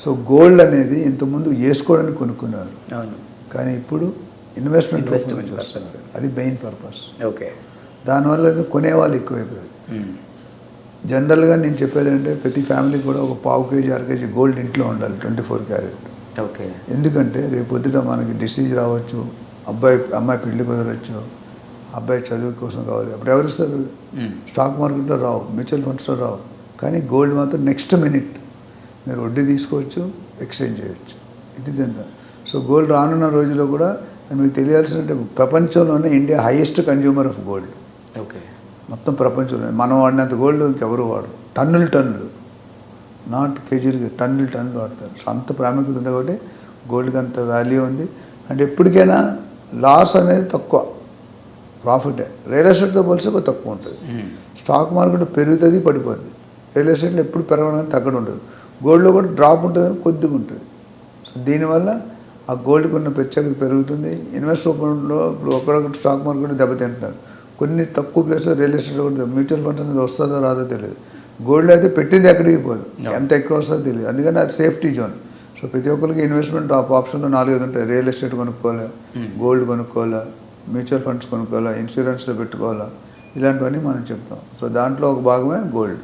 So gold అనేది ఇంతకుముందు వేసుకోవడానికి కొనుక్కున్నారు, అవును. కానీ ఇప్పుడు ఇన్వెస్ట్మెంట్ Investment వస్తుంది. అది మెయిన్ పర్పస్. ఓకే. దానివల్ల కొనేవాళ్ళు ఎక్కువైపోయారు. జనరల్గా నేను చెప్పేది అంటే ప్రతి ఫ్యామిలీకి కూడా ఒక 1/2 kg 1/2 kg గోల్డ్ ఇంట్లో ఉండాలి, 24 క్యారెట్. ఓకే. ఎందుకంటే రేపు పొద్దుట మనకి డిసీజ్ రావచ్చు, అమ్మాయి పెళ్లి కుదరవచ్చు, అబ్బాయి చదువు కోసం కావాలి, అప్పుడు ఎవరు ఇస్తారు? స్టాక్ మార్కెట్లో రావు, మ్యూచువల్ ఫండ్స్లో రావు. కానీ గోల్డ్ మాత్రం నెక్స్ట్ మినిట్ మీరు వడ్డీ తీసుకోవచ్చు, ఎక్స్చేంజ్ చేయొచ్చు. ఇది తింటా. సో గోల్డ్ రానున్న రోజుల్లో కూడా మీకు తెలియాల్సిందంటే ప్రపంచంలోనే India highest consumer of gold. Okay. మొత్తం ప్రపంచంలో మనం వాడినంత గోల్డ్ ఇంకెవరు వాడరు. టన్నులు నాట్ కేజీలు, టన్నులు వాడతారు. సో అంత ప్రాముఖ్యత ఉంది కాబట్టి గోల్డ్కి అంత వాల్యూ ఉంది. అంటే ఎప్పటికైనా లాస్ అనేది తక్కువ, ప్రాఫిటే. రియల్ ఎస్టేట్తో పోలిస్తే తక్కువ ఉంటుంది. స్టాక్ మార్కెట్ పెరుగుతుంది, పడిపోద్ది. రియల్ ఎస్టేట్లో ఎప్పుడు పెరగడం తగ్గడం ఉండదు. గోల్డ్లో కూడా డ్రాప్ ఉంటుంది, కానీ కొద్దిగా ఉంటుంది. సో దీనివల్ల ఆ గోల్డ్కి ఉన్న ప్రత్యేకత పెరుగుతుంది. ఇన్వెస్ట్మెంట్లో ఇప్పుడు ఒకరొకటి స్టాక్ మార్కెట్ దెబ్బతింటున్నారు. కొన్ని తక్కువ ప్లేస్లో రియల్ ఎస్టేట్లో కూడా మ్యూచువల్ ఫండ్స్ అనేది వస్తుందో రాదో తెలియదు. గోల్డ్ అయితే పెట్టింది ఎక్కడికి పోదు, ఎంత ఎక్కువ వస్తుందో తెలియదు. అందుకని అది సేఫ్టీ జోన్. సో ప్రతి ఒక్కరికి ఇన్వెస్ట్మెంట్ ఆప్షన్లో 4-5 ఉంటాయి. రియల్ ఎస్టేట్ కొనుక్కోవాలా, గోల్డ్ కొనుక్కోవాలా, మ్యూచువల్ ఫండ్స్ కొనుక్కోవాలా, ఇన్సూరెన్స్లో పెట్టుకోవాలా, ఇలాంటివన్నీ మనం చెప్తాం. సో దాంట్లో ఒక భాగమే గోల్డ్.